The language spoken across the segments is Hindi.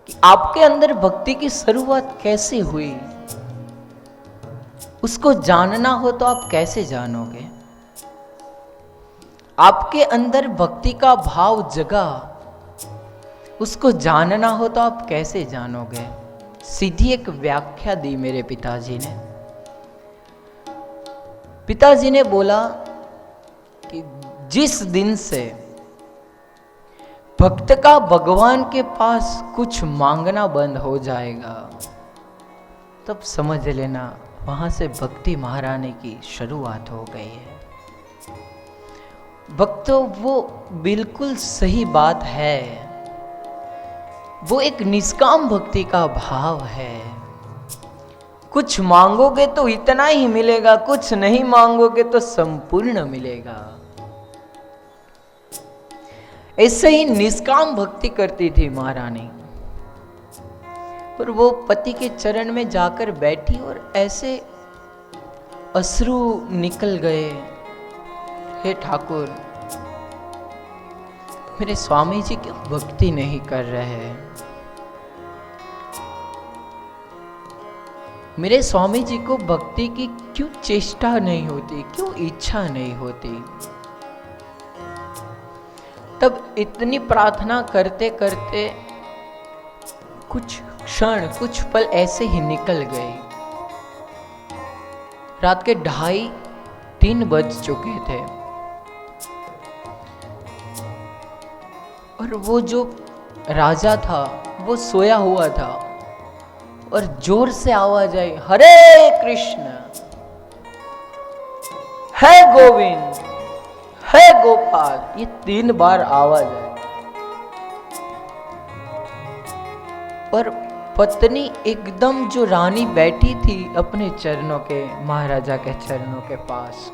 कि आपके अंदर भक्ति की शुरुआत कैसे हुई। उसको जानना हो तो आप कैसे जानोगे। आपके अंदर भक्ति का भाव जगा, उसको जानना हो तो आप कैसे जानोगे। सीधी एक व्याख्या दी मेरे पिताजी ने। पिताजी ने बोला कि जिस दिन से भक्त का भगवान के पास कुछ मांगना बंद हो जाएगा, तब समझ लेना वहां से भक्ति महारानी की शुरुआत हो गई है। भक्तों, वो बिल्कुल सही बात है। वो एक निष्काम भक्ति का भाव है। कुछ मांगोगे तो इतना ही मिलेगा, कुछ नहीं मांगोगे तो संपूर्ण मिलेगा। ऐसे ही निष्काम भक्ति करती थी महारानी। पर वो पति के चरण में जाकर बैठी और ऐसे अश्रु निकल गए। हे ठाकुर, मेरे स्वामी जी क्यों भक्ति नहीं कर रहे। मेरे स्वामी जी को भक्ति की क्यों चेष्टा नहीं होती, क्यों इच्छा नहीं होती। तब इतनी प्रार्थना करते करते कुछ क्षण, कुछ पल ऐसे ही निकल गए। रात के 2:30-3 बज चुके थे और वो जो राजा था वो सोया हुआ था और जोर से आवाज आई, हरे कृष्ण, है गोविंद, है गोपाल। ये 3 बार आवाज आई। पर पत्नी एकदम, जो रानी बैठी थी अपने चरणों के, महाराजा के चरणों के पास,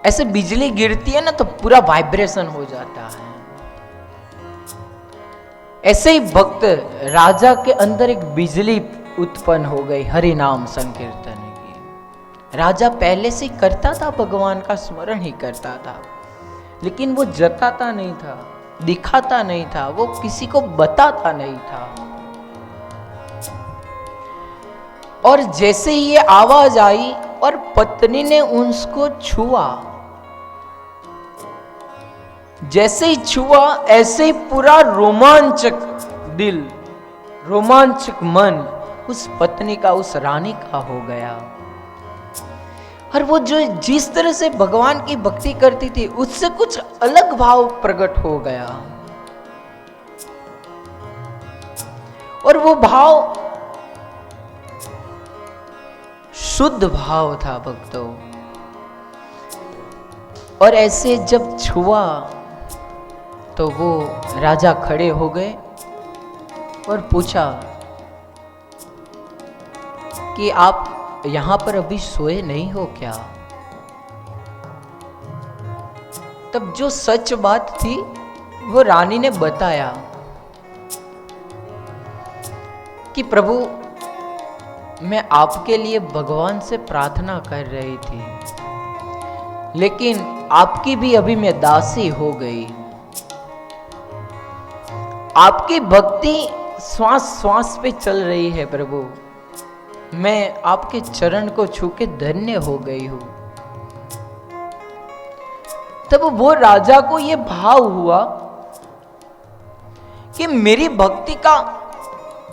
ऐसे बिजली गिरती है ना तो पूरा वाइब्रेशन हो जाता है। ऐसे ही भक्त राजा के अंदर एक बिजली उत्पन्न हो गई हरि नाम संकीर्तन की। राजा पहले से करता था, भगवान का स्मरण ही करता था, लेकिन वो जताता नहीं था, दिखाता नहीं था, वो किसी को बताता नहीं था। और जैसे ही ये आवाज आई और पत्नी ने उसको छुआ, जैसे ही छुआ ऐसे ही पूरा रोमांचक दिल, रोमांचक मन उस पत्नी का, उस रानी का हो गया। और वो जो जिस तरह से भगवान की भक्ति करती थी उससे कुछ अलग भाव प्रकट हो गया। और वो भाव शुद्ध भाव था भक्तों। और ऐसे जब छुआ तो वो राजा खड़े हो गए और पूछा कि आप यहां पर अभी सोए नहीं हो क्या। तब जो सच बात थी वो रानी ने बताया कि प्रभु, मैं आपके लिए भगवान से प्रार्थना कर रही थी, लेकिन आपकी भी अभी मैं दासी हो गई। आपकी भक्ति श्वास श्वास पे चल रही है प्रभु। मैं आपके चरण को छू के धन्य हो गई हूं। तब वो राजा को ये भाव हुआ कि मेरी भक्ति का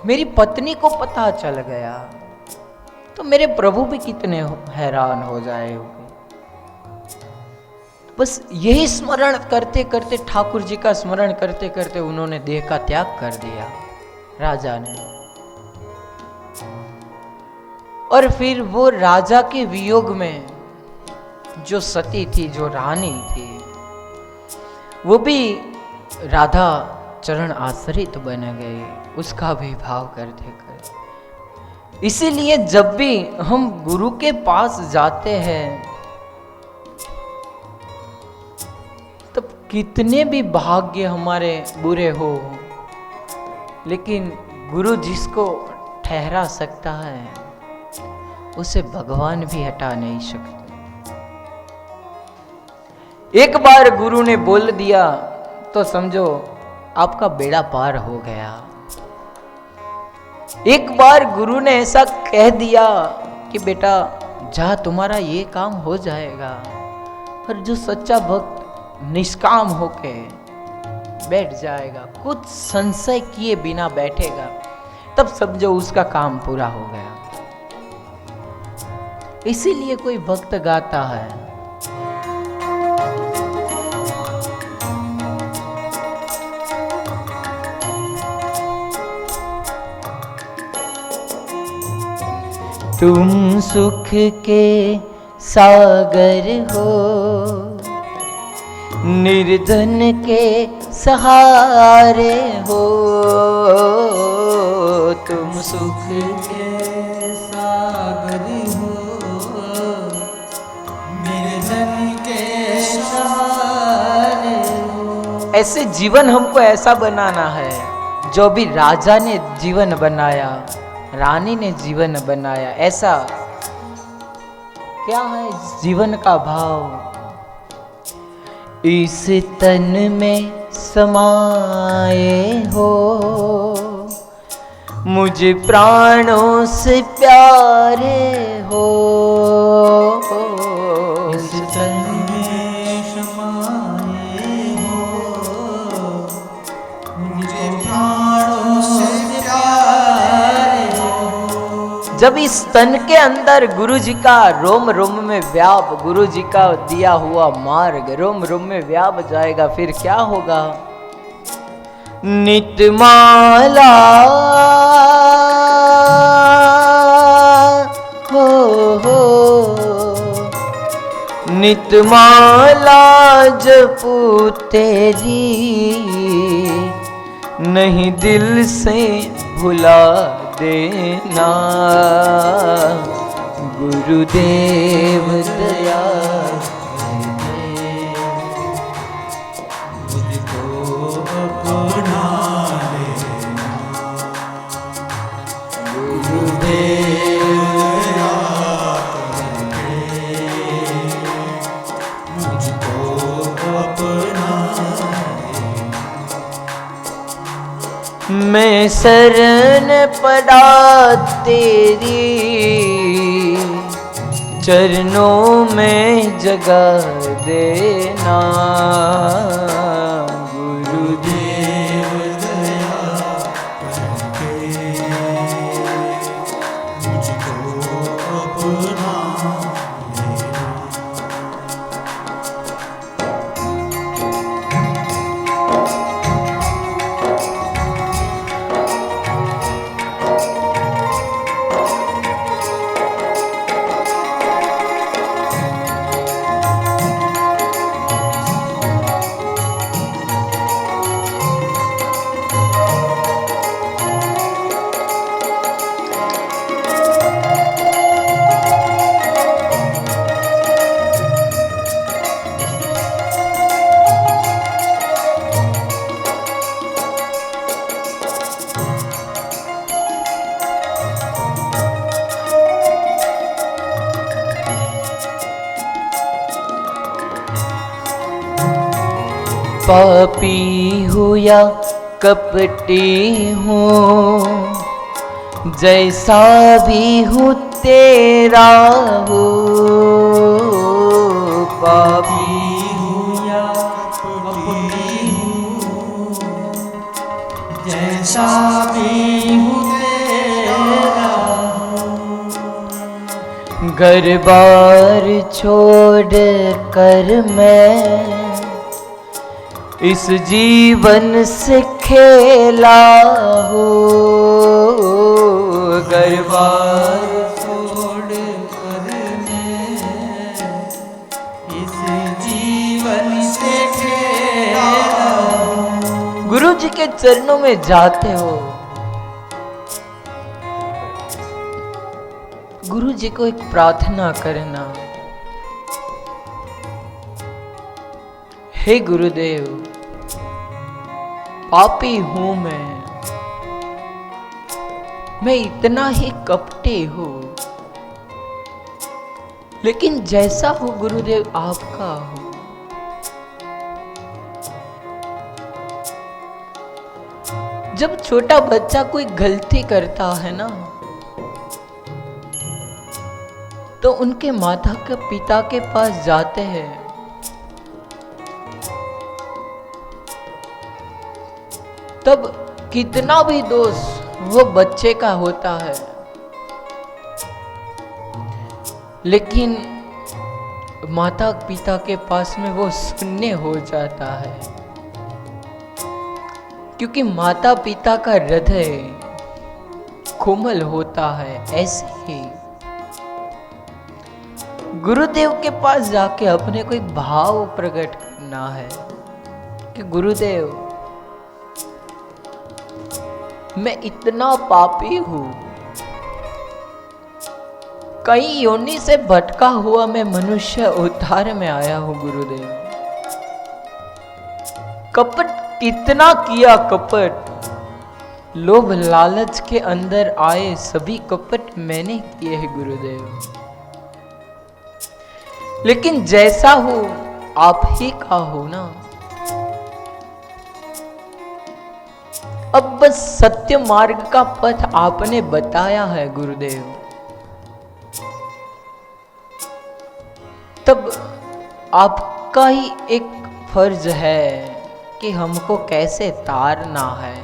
मेरी पत्नी को पता चल गया तो मेरे प्रभु भी कितने हैरान हो जाए होंगे। बस यही स्मरण करते करते, ठाकुर जी का स्मरण करते करते उन्होंने देह का त्याग कर दिया राजा ने। और फिर वो राजा के वियोग में जो सती थी, जो रानी थी, वो भी राधा चरण आश्रित बन गई, उसका भी भाव करते करते। इसीलिए जब भी हम गुरु के पास जाते हैं तब कितने भी भाग्य हमारे बुरे हो, लेकिन गुरु जिसको ठहरा सकता है उसे भगवान भी हटा नहीं सकते। एक बार गुरु ने बोल दिया तो समझो आपका बेड़ा पार हो गया। एक बार गुरु ने ऐसा कह दिया कि बेटा जा, तुम्हारा ये काम हो जाएगा। और जो सच्चा भक्त निष्काम होके बैठ जाएगा, कुछ संशय किए बिना बैठेगा, तब समझो उसका काम पूरा हो गया। इसीलिए कोई भक्त गाता है, तुम सुख के सागर हो, निर्धन के सहारे हो। तुम सुख के सागर हो, निर्धन के सहारे हो। ऐसे जीवन हमको ऐसा बनाना है जो भी राजा ने जीवन बनाया, रानी ने जीवन बनाया। ऐसा क्या है जीवन का भाव? इस तन में समाये हो, मुझे प्राणों से प्यारे हो। इस तन में समाये हो, मुझे प्राणों से प्यारे हो। जब इस तन के अंदर गुरु जी का रोम रोम में व्याप, गुरु जी का दिया हुआ मार्ग रोम रोम में व्याप जाएगा, फिर क्या होगा? नितमाला हो, नितमाला जपू तेरी, नहीं दिल से भुला देना। गुरुदेव दया मुझको अपना लेना। गुरुदेव दया करके मुझको अपना लेना। मैं शरण पड़ा तेरी, चरणों में जगा देना। गुरुदेव दया करके मुझको अपना लेना। पापी हूँ या कपटी हूँ, जैसा भी हूँ तेरा हूँ। पापी हूँ या कपटी हूँ, जैसा भी हूँ तेरा हूँ। घर बार छोड़ कर मैं इस जीवन से खेला हूँ। घर बार छोड़ कर मैं इस जीवन से खेला हूँ। गुरु जी के चरणों में जाते हो, गुरु जी को एक प्रार्थना करना, हे गुरुदेव, पापी हूं मैं इतना ही कपटी हूं, लेकिन जैसा हो गुरुदेव आपका हो। जब छोटा बच्चा कोई गलती करता है ना, तो उनके माता के पिता के पास जाते हैं। तब कितना भी दोष वो बच्चे का होता है, लेकिन माता पिता के पास में वो शून्य हो जाता है, क्योंकि माता पिता का हृदय कोमल होता है। ऐसे ही गुरुदेव के पास जाके अपने को एक भाव प्रकट करना है कि गुरुदेव, मैं इतना पापी हूं, कई योनि से भटका हुआ मैं मनुष्य उद्धार में आया हूं गुरुदेव। कपट कितना किया, कपट लोभ लालच के अंदर आए सभी कपट मैंने किए हैं गुरुदेव, लेकिन जैसा हूं आप ही का हो ना। अब बस सत्य मार्ग का पथ आपने बताया है गुरुदेव, तब आपका ही एक फर्ज है कि हमको कैसे तारना है,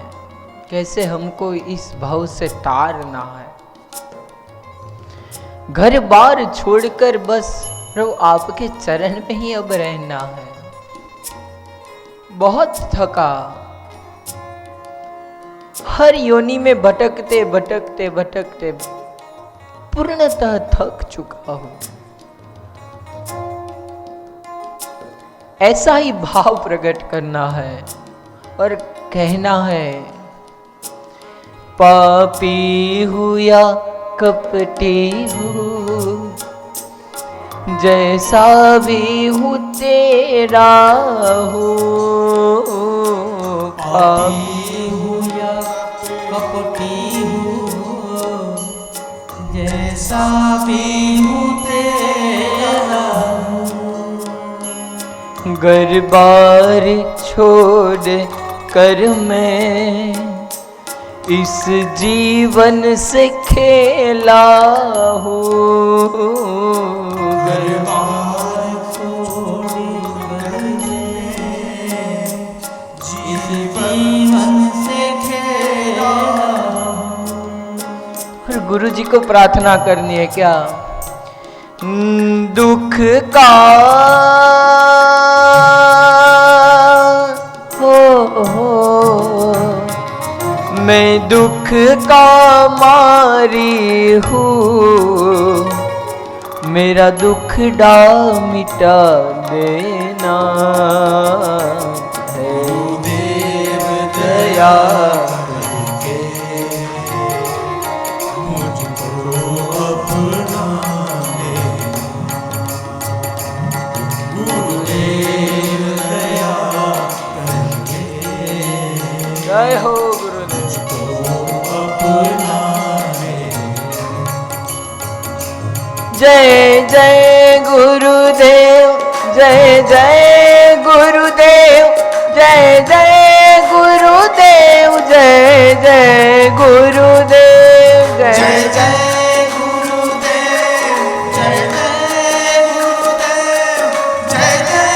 कैसे हमको इस भाव से तारना है। घर बार छोड़कर बस प्रभु आपके चरण में ही अब रहना है। बहुत थका, हर योनि में भटकते भटकते भटकते पूर्णतः थक चुका हूं। ऐसा ही भाव प्रकट करना है और कहना है, पापी हूं या कपटी हूं, जैसा भी हूं तेरा हूं। पापी हूँ या कपटी हूँ, जैसा भी हूँ तेरा हूँ। घर बार छोड़ कर मैं इस जीवन से खेला हूँ। घर बार छोड़ कर जिस जीवन से खेला। और गुरु जी को प्रार्थना करनी है क्या? दुख का मैं दुख का मारी हूँ, मेरा दुख डा मिटा देना है देव दया। करके मुझको अपना गुरुदेव दया करके जय हो गुरुदेव। अपना जय जय गुरुदेव, जय जय गुरुदेव, जय जय गुरुदेव, जय जय गुरुदेव, जय जय जय गुरुदेव, जय जय गुरुदेव, जय जय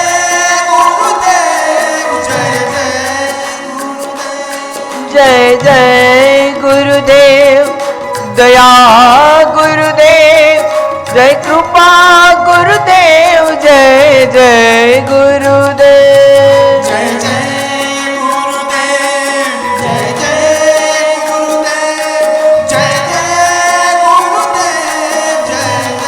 गुरुदेव, जय जय जय गुरुदेव, दया गुरुदेव, जय कृपा गुरुदेव, जय जय गुरुदेव, जय जय गुरुदेव, जय जय गुरुदेव, जय जय गुरुदेव, जय जय।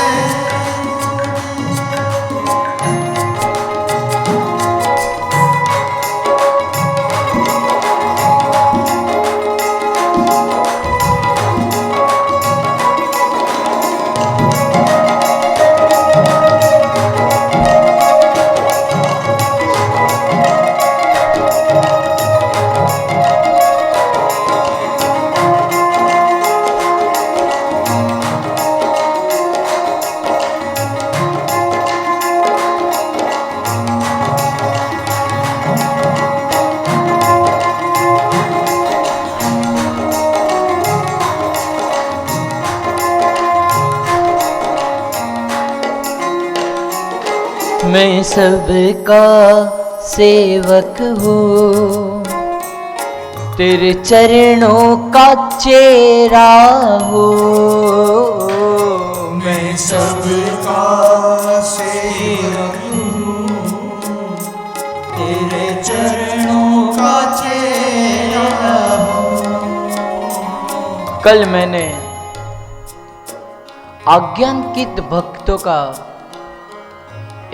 मैं सबका सेवक हूँ, तेरे चरणों का चेहरा हूँ। मैं सबका सेवक हूँ, तेरे चरणों का चेहरा हूँ। कल मैंने आज्ञांकित भक्तों का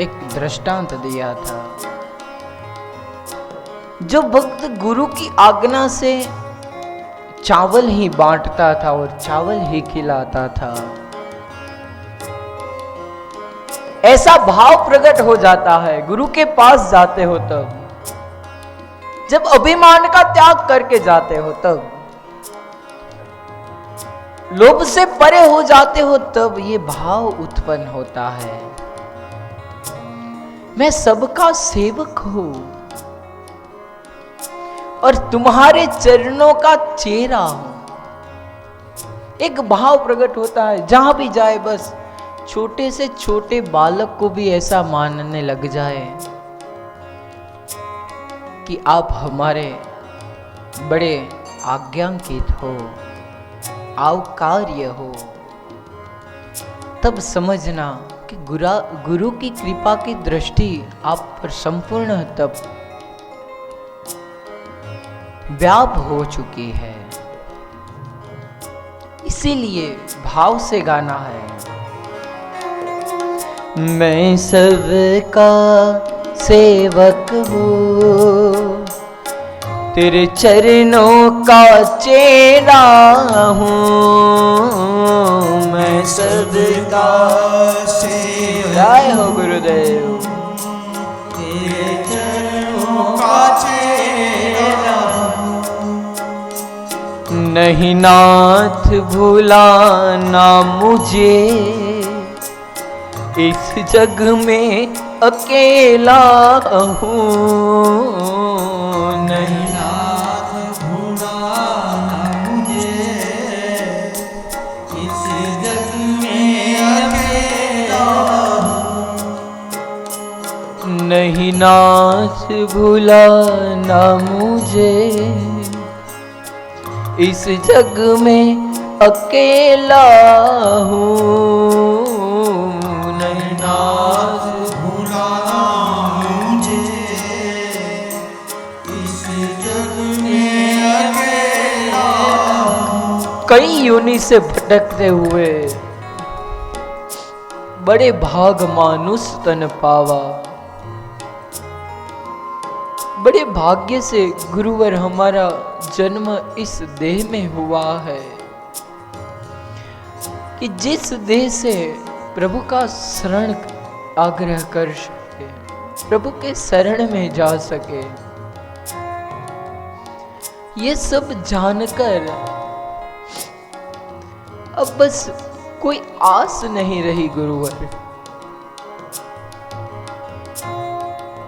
एक दृष्टांत दिया था। जो भक्त गुरु की आज्ञा से चावल ही बांटता था और चावल ही खिलाता था, ऐसा भाव प्रकट हो जाता है गुरु के पास जाते हो तब, जब अभिमान का त्याग करके जाते हो तब, लोभ से परे हो जाते हो तब ये भाव उत्पन्न होता है, मैं सबका सेवक हूं और तुम्हारे चरणों का चेहरा हूं। एक भाव प्रकट होता है, जहां भी जाए बस छोटे से छोटे बालक को भी ऐसा मानने लग जाए कि आप हमारे बड़े आज्ञांकित हो, आव्कार्य हो, तब समझना कि गुरु की कृपा की दृष्टि आप पर संपूर्ण तब व्याप हो चुकी है। इसीलिए भाव से गाना है, मैं सबका सेवक हूँ, तेरे चरणों का चेहरा हूँ। मैं सबका सेवक जय हो गुरुदेव, तेरे चरणों का चेहरा हूँ। नहीं नाथ भुलाना मुझे, इस जग में अकेला हूँ। नहीं नाथ भुलाना मुझे, इस जग में अकेला हूँ। नहीं नाथ भुलाना मुझे, इस जग में अकेला हूँ। नहीं नाथ भुलाना मुझे, इस जग में अकेला हूँ। कई योनि से भटकते हुए बड़े भाग मानुष तन पावा, बड़े भाग्य से गुरुवर हमारा जन्म इस देह में हुआ है कि जिस देह से प्रभु का शरण आग्रह कर सके, प्रभु के शरण में जा सके। ये सब जानकर अब बस कोई आस नहीं रही गुरुवर,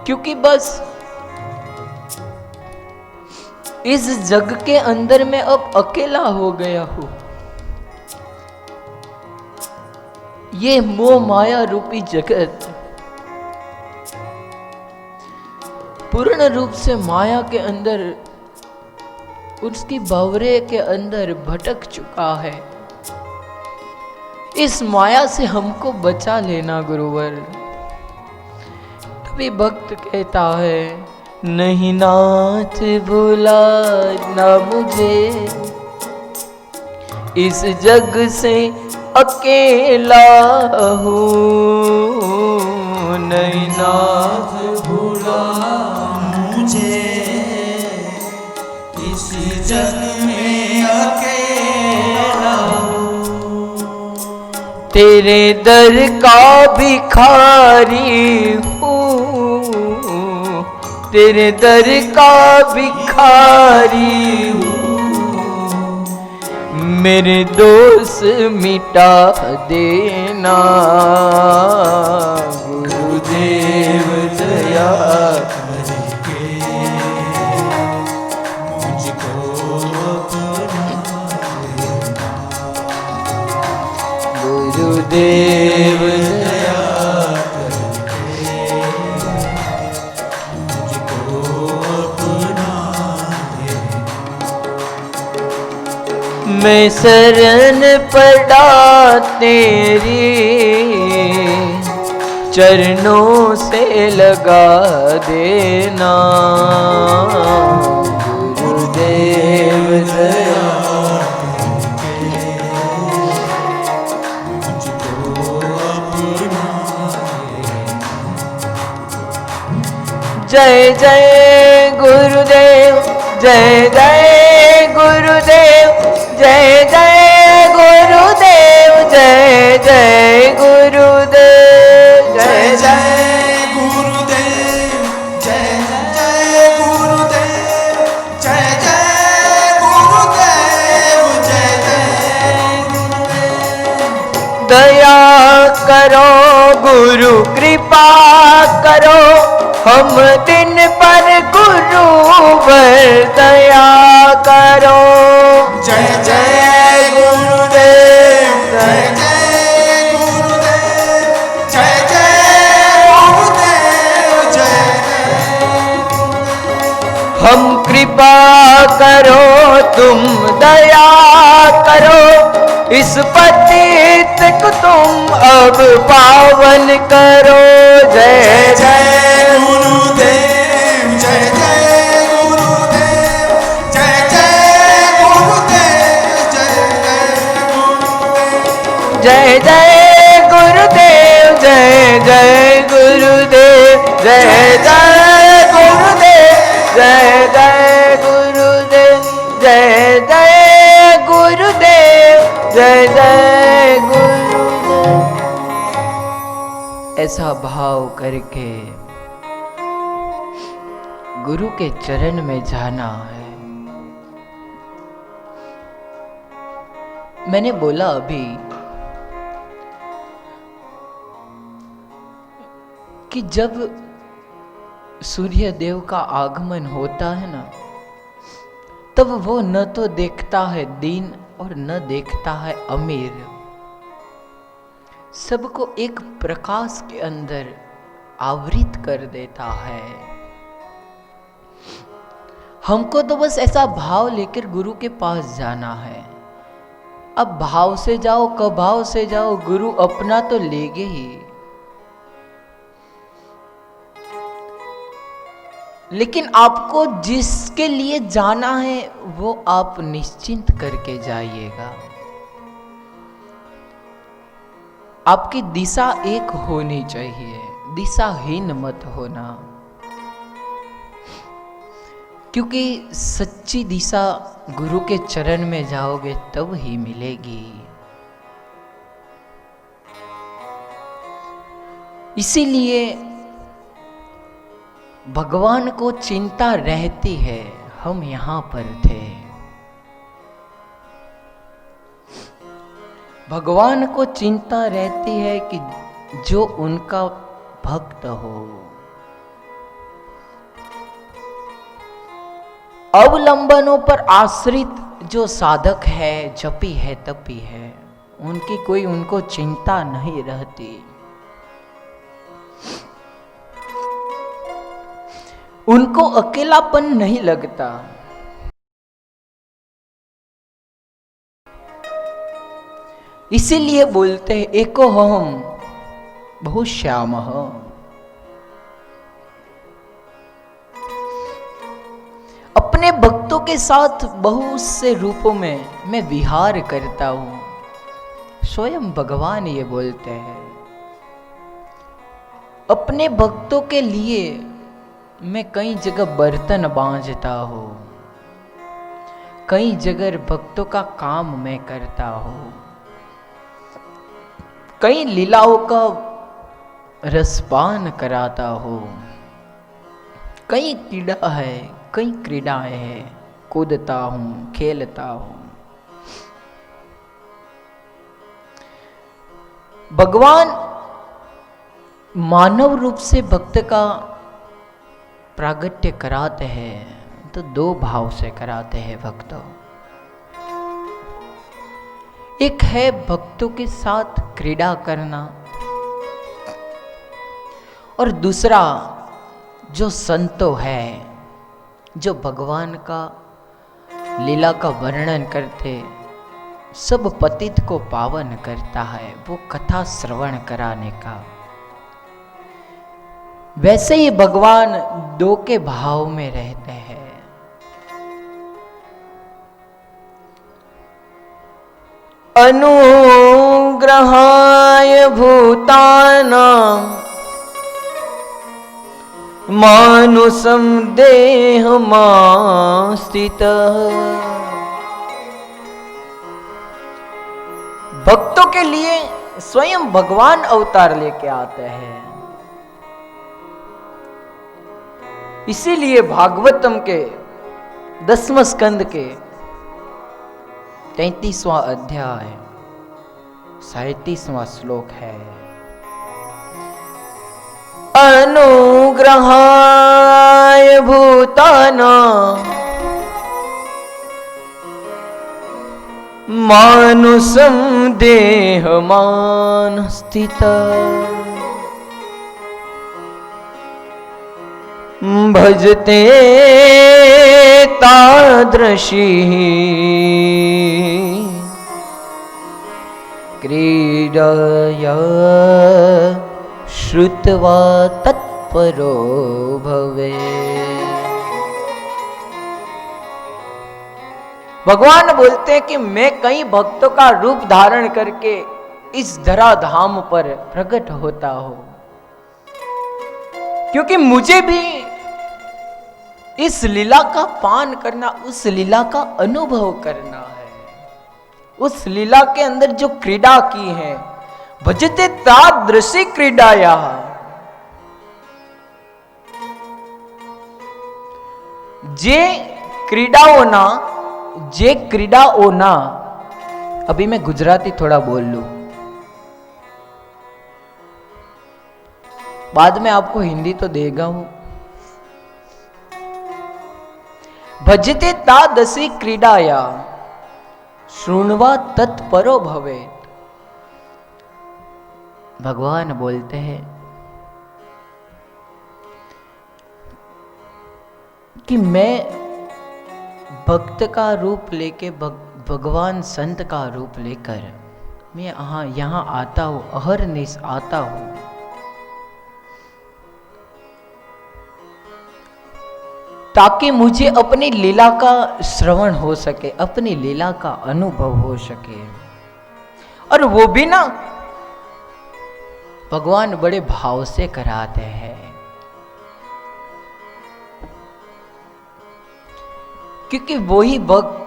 क्योंकि बस इस जग के अंदर मैं अब अकेला हो गया हूं। ये मोह माया रूपी जगत पूर्ण रूप से माया के अंदर, उसकी बावरे के अंदर भटक चुका है। इस माया से हमको बचा लेना गुरुवर। तभी भक्त कहता है, नहीं नाथ भुलाना मुझे, इस जग से अकेला हूँ। नहीं नाथ भुलाना मुझे, इस जग में अकेला हूँ। तेरे दर का भिखारी हूँ, तेरे दर का भिखारी हूँ। मेरे दोष मिटा देना गुरुदेव दया करके मुझको अपना लेना। गुरुदेव दया करके मैं शरण पड़ा तेरी, चरणों से लगा देना। गुरुदेव दया जय जय गुरुदेव, जय जय गुरुदेव, जय जय गुरुदेव, जय जय गुरुदेव, जय जय गुरुदेव, जय जय गुरुदेव, जय जय गुरुदेव, जय जय गुरुदेव। दया करो गुरु कृपा करो, हम दिन पर गुरु पर दया करो। जय जय गुरुदेव, जय जय गुरुदेव, जय जय गुरुदेव, जय जय गुरुदेव। हम कृपा करो तुम दया करो, इस पतित को तुम अब पावन करो। जय जय गुरुदेव, जय जय गुरुदेव, जय जय गुरुदेव, जय जय गुरुदेव। जय जय गुरुदेव, जय जय गुरुदेव, जय जय गुरुदेव, जय जय गुरुदेव, जय जय गुरुदेव। ऐसा भाव करके गुरु के चरण में जाना है। मैंने बोला अभी कि जब सूर्य देव का आगमन होता है ना, तब वो न तो देखता है दीन और न देखता है अमीर, सबको एक प्रकाश के अंदर आवृत कर देता है। हमको तो बस ऐसा भाव लेकर गुरु के पास जाना है। अब भाव से जाओ कभाव से जाओ, गुरु अपना तो लेगे ही। लेकिन आपको जिसके लिए जाना है वो आप निश्चिंत करके जाइएगा। आपकी दिशा एक होनी चाहिए, दिशाहीन मत होना, क्योंकि सच्ची दिशा गुरु के चरण में जाओगे तब ही मिलेगी। इसीलिए भगवान को चिंता रहती है, हम यहां पर थे। भगवान को चिंता रहती है कि जो उनका भक्त हो, अवलंबनों पर आश्रित जो साधक है, जपी है तपी है, उनकी कोई उनको चिंता नहीं रहती। उनको अकेलापन नहीं लगता। इसीलिए बोलते हैं एको हम बहुश्यामः। अपने भक्तों के साथ बहुत से रूपों में मैं विहार करता हूं। स्वयं भगवान ये बोलते हैं, अपने भक्तों के लिए मैं कई जगह बर्तन बांझता हूं, कई जगह भक्तों का काम मैं करता हूं, कई लीलाओं का रसपान कराता हूं, कई क्रीड़ाएं हैं, कूदता हूं, खेलता हूं। भगवान मानव रूप से भक्त का प्रागट्य कराते हैं तो दो भाव से कराते हैं भक्तों। एक है भक्तों के साथ क्रीड़ा करना, और दूसरा जो संतो है, जो भगवान का लीला का वर्णन करते, सब पतित को पावन करता है, वो कथा श्रवण कराने का। वैसे ही भगवान दो के भाव में रहते हैं। अनुग्रहाय भूतानां मानुषं देहमास्थितः। भक्तों के लिए स्वयं भगवान अवतार लेके आते हैं। इसीलिए भागवतम के 10वें स्कंद के 33वां अध्याय 37वां श्लोक है। अनुग्रहाय भूतानां मानुषं देहमान स्थितः भजते तादृशी क्रीडया श्रुत्वा तत्परो भवे। भगवान बोलते हैं कि मैं कई भक्तों का रूप धारण करके इस धराधाम पर प्रकट होता हूं, क्योंकि मुझे भी इस लीला का पान करना, उस लीला का अनुभव करना है। उस लीला के अंदर जो क्रीड़ा की है, भजते तादृशी क्रीडाया, जे क्रीडाओना। अभी मैं गुजराती थोड़ा बोल लूं, बाद में आपको हिंदी तो देगा हूं। भजते तादृशी क्रीडाया शृण्वा तत्परो भवेत्। भगवान बोलते हैं कि मैं भक्त का रूप लेके, भगवान संत का रूप लेकर मैं यहां आता हूं, अहरनिश आता हूं। ताकि मुझे अपनी लीला का श्रवण हो सके, अपनी लीला का अनुभव हो सके। और वो भी ना भगवान बड़े भाव से कराते हैं, क्योंकि वही भक्त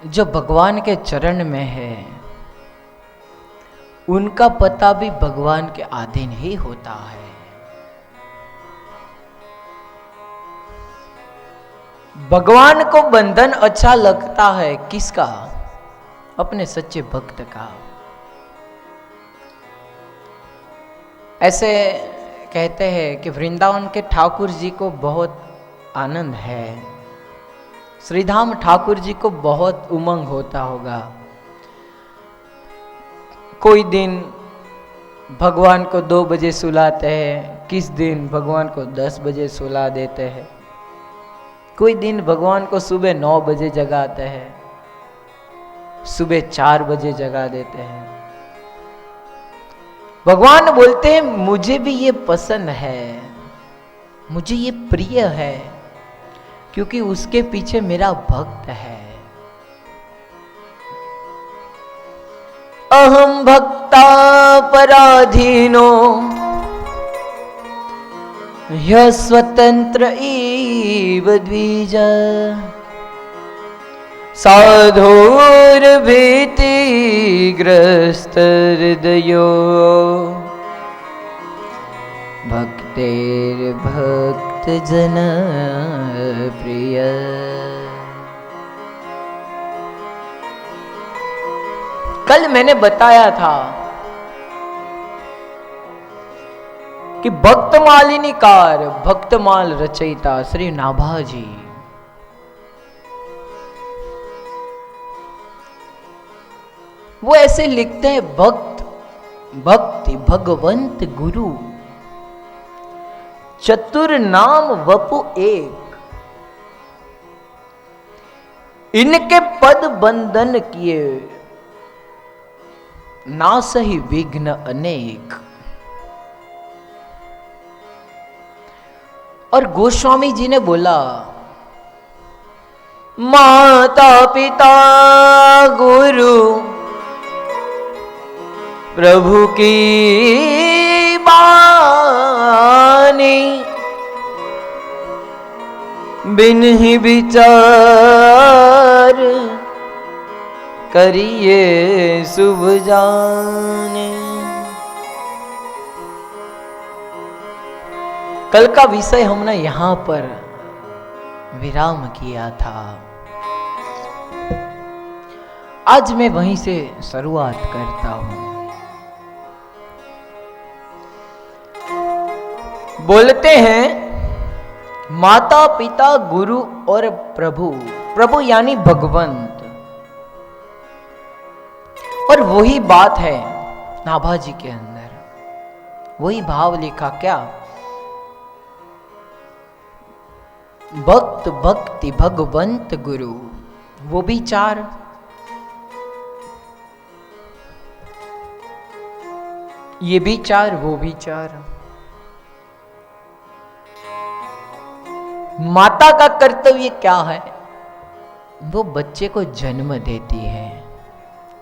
जो भगवान के चरण में है, उनका पता भी भगवान के अधीन ही होता है। भगवान को बंधन अच्छा लगता है किसका? अपने सच्चे भक्त का। ऐसे कहते हैं कि वृंदावन के ठाकुर जी को बहुत आनंद है, श्रीधाम ठाकुर जी को बहुत उमंग होता होगा। कोई दिन भगवान को 2 बजे सुलाते हैं, किस दिन भगवान को 10 बजे सुला देते हैं, कोई दिन भगवान को सुबह 9 बजे जगाते हैं, सुबह 4 बजे जगा देते हैं। भगवान बोलते हैं मुझे भी ये पसंद है, मुझे ये प्रिय है, क्योंकि उसके पीछे मेरा भक्त है। अहम भक्ता पराधीनो ह्य स्वतंत्र इव द्विज साधुर्भीतिग्रस्त हृदयो भक्तेर्भक्त जन प्रिय। कल मैंने बताया था कि भक्तमालिनीकार, भक्तमाल रचयिता श्री नाभाजी वो ऐसे लिखते हैं, भक्त भक्ति भगवंत गुरु चतुर नाम वपु एक, इनके पद बंधन किए, ना सही विघ्न अनेक। और गोस्वामी जी ने बोला, माता पिता गुरु प्रभु की बानी, बिन ही विचार करिए शुभ जाने। कल का विषय हमने यहां पर विराम किया था। आज मैं वहीं से शुरुआत करता हूं। बोलते हैं माता पिता गुरु और प्रभु, प्रभु यानी भगवंत। और वही बात है नाभा जी के अंदर, वही भाव लिखा क्या, भक्त भक्ति भगवंत गुरु, वो भी चार। ये भी चार, वो भी चार। माता का कर्तव्य क्या है, वो बच्चे को जन्म देती है।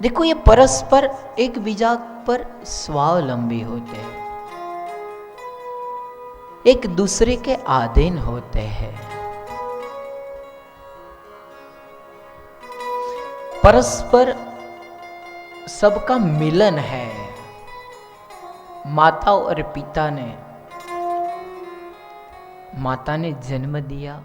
देखो ये परस्पर एक बीजा पर स्वावलंबी होते हैं, एक दूसरे के अधीन होते हैं। परस्पर सबका मिलन है। माता और पिता ने, माता ने जन्म दिया,